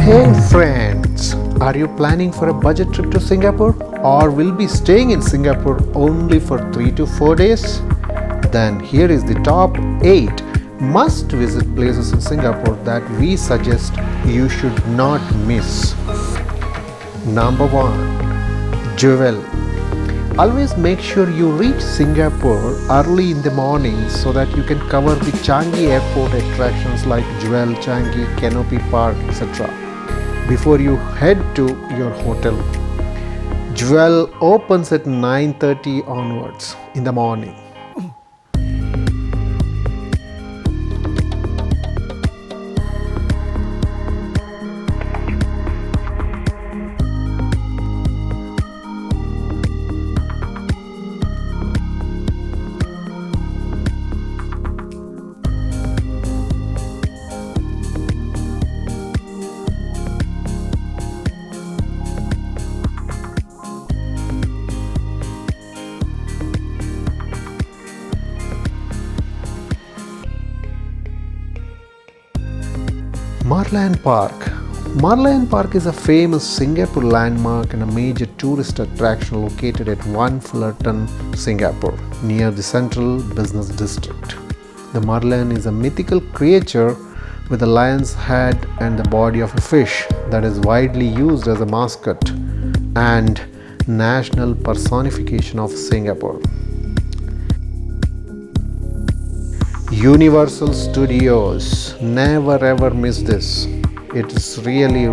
Hey friends, are you planning for a budget trip to Singapore or will be staying in Singapore only for 3 to 4 days? Then here is the top 8 must visit places in Singapore that we suggest you should not miss. Number 1. Jewel. Always make sure you reach Singapore early in the morning so that you can cover the Changi Airport attractions like Jewel, Changi, Canopy Park, etc. before you head to your hotel. Jewel opens at 9:30 onwards in the morning. Merlion Park. Merlion Park is a famous Singapore landmark and a major tourist attraction located at One Fullerton, Singapore, near the central business district. The Merlion is a mythical creature with a lion's head and the body of a fish that is widely used as a mascot and national personification of Singapore. Universal Studios. Never ever miss this. It is really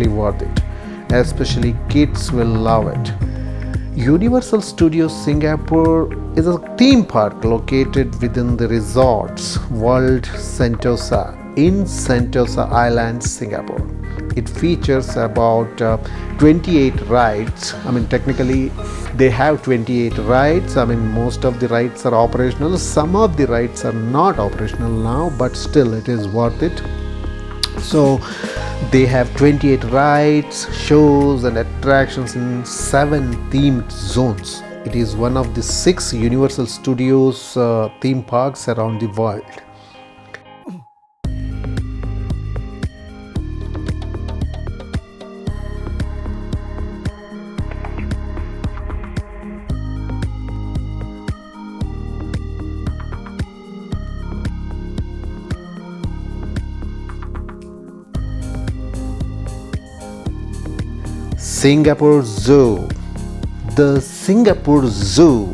worth it. Especially kids will love it. Universal Studios Singapore is a theme park located within the Resorts World Sentosa in Sentosa Island, Singapore. It features about 28 rides. Technically they have 28 rides. Most of the rides are operational. Some of the rides are not operational now, but still it is worth it. So they have 28 rides, shows and attractions in 7 themed zones. It is one of the 6 Universal Studios theme parks around the world. Singapore Zoo. The Singapore Zoo.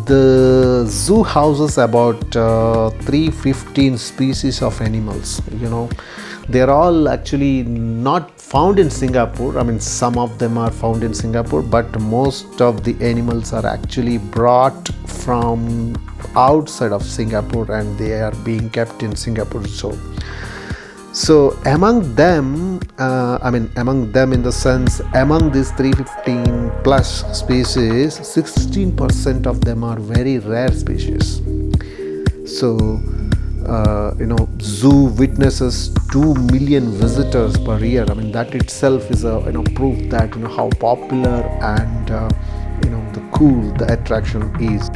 The zoo houses about 315 species of animals. They're all actually not found in Singapore. Some of them are found in Singapore, but most of the animals are actually brought from outside of Singapore and they are being kept in Singapore Zoo. So among them in the sense, among these 315 plus species, 16% of them are very rare species. So zoo witnesses 2 million visitors per year. That itself is a proof that how popular and the cool the attraction is.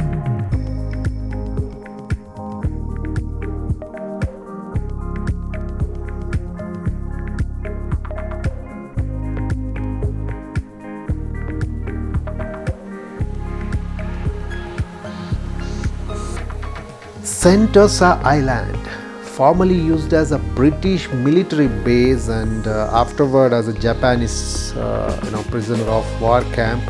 Sentosa Island, formerly used as a British military base and afterward as a Japanese prisoner of war camp,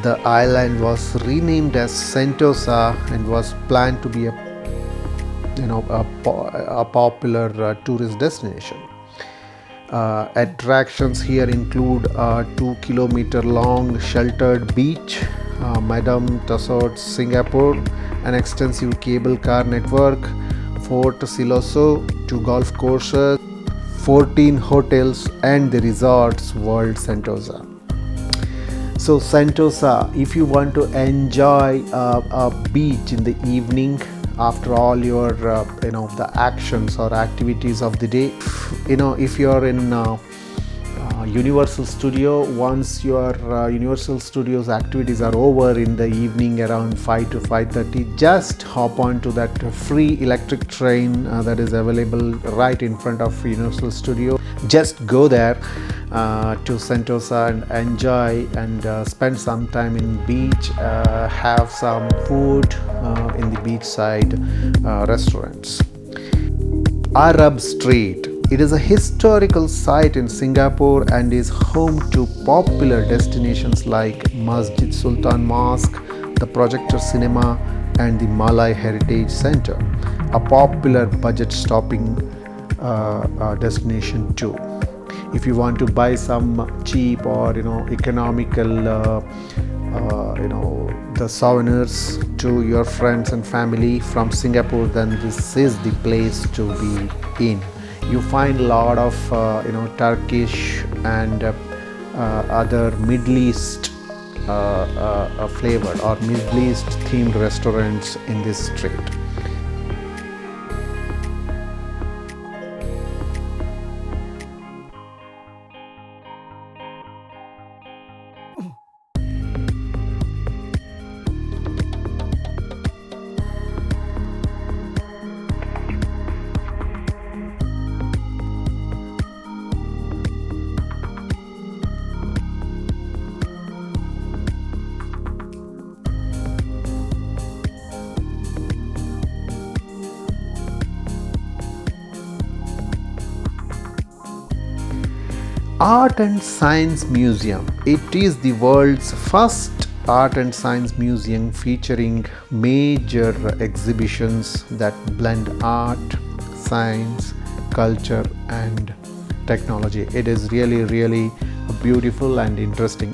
the island was renamed as Sentosa and was planned to be a popular tourist destination. Attractions here include a 2-kilometer long sheltered beach, Madame Tussauds Singapore, an extensive cable car network, Fort Siloso, 2 golf courses, 14 hotels and the Resorts World Sentosa. So Sentosa, if you want to enjoy a beach in the evening after all your the actions or activities of the day, if you're in Universal Studio. Once your Universal Studios activities are over in the evening around 5 to 5:30, just hop on to that free electric train that is available right in front of Universal Studio. Just go there to Sentosa and enjoy and spend some time in beach, have some food in the beachside restaurants. Arab Street. It is a historical site in Singapore and is home to popular destinations like Masjid Sultan Mosque, the Projector Cinema, and the Malay Heritage Center, a popular budget stopping destination too. If you want to buy some cheap or economical the souvenirs to your friends and family from Singapore, then this is the place to be in. You find a lot of Turkish and other Middle East flavored or Middle East themed restaurants in this street. Art and Science Museum. It is the world's first art and science museum featuring major exhibitions that blend art, science, culture and technology. It is really beautiful and interesting.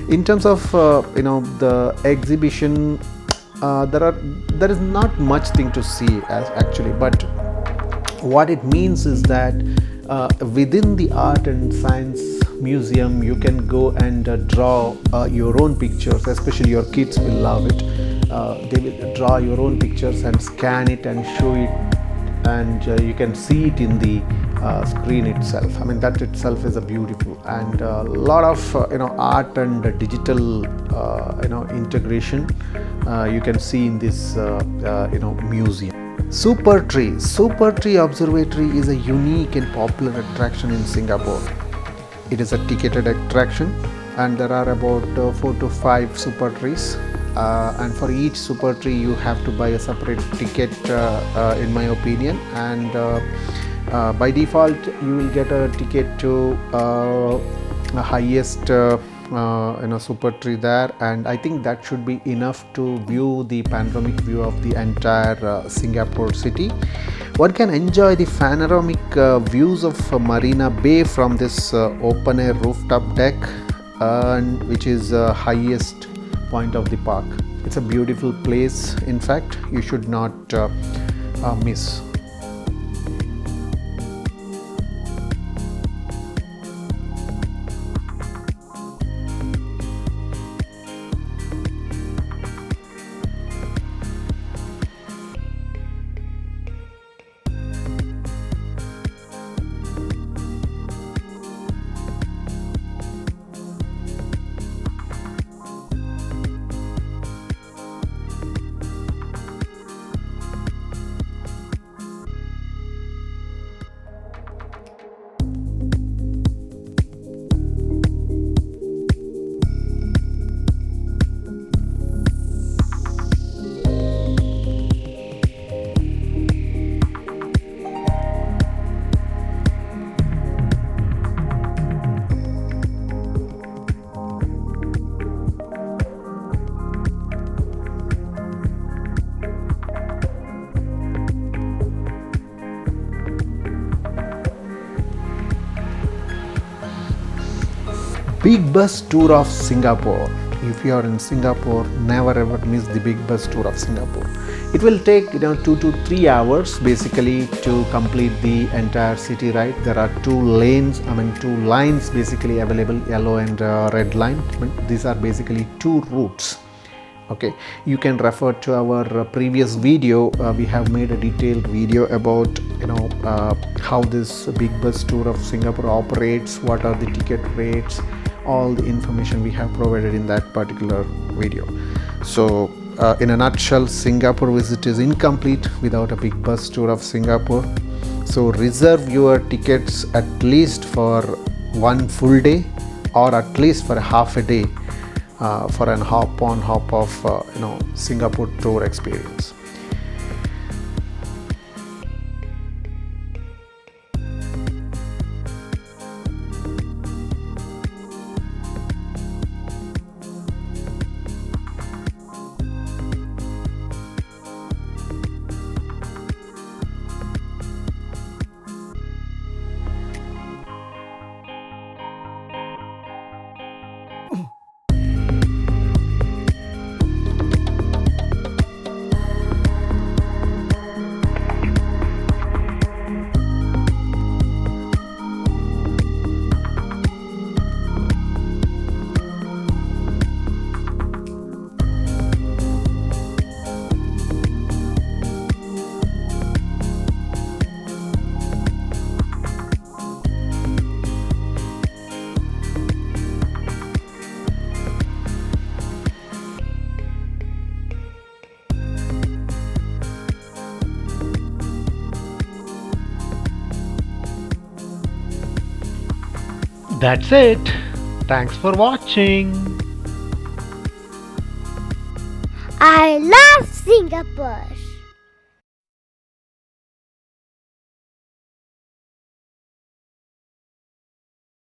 In terms of the exhibition, there is not much thing to see actually, but what it means is that within the art and science museum you can go and draw your own pictures. Especially your kids will love it. They will draw your own pictures and scan it and show it, and you can see it in the screen itself. I mean, that itself is a beautiful, and a lot of art and digital integration you can see in this museum. Super Tree Observatory is a unique and popular attraction in Singapore. It is a ticketed attraction, and there are about 4 to 5 super trees. And for each super tree, you have to buy a separate ticket, in my opinion. And by default, you will get a ticket to the highest super tree there, and I think that should be enough to view the panoramic view of the entire Singapore city. One can enjoy the panoramic views of Marina Bay from this open air rooftop deck, which is highest point of the park. It's a beautiful place. In fact, you should not miss. Big Bus Tour of Singapore. If you are in Singapore, never ever miss the Big Bus Tour of Singapore. It will take 2 to 3 hours basically to complete the entire city ride. There are two lines basically available, yellow and red line. These are basically two routes. Okay, you can refer to our previous video. We have made a detailed video about how this big bus tour of Singapore operates, what are the ticket rates, all the information we have provided in that particular video. So in a nutshell, Singapore visit is incomplete without a big bus tour of Singapore. So reserve your tickets at least for one full day or at least for a half a day for an hop on hop off Singapore tour experience. That's it. Thanks for watching. I love Singapore.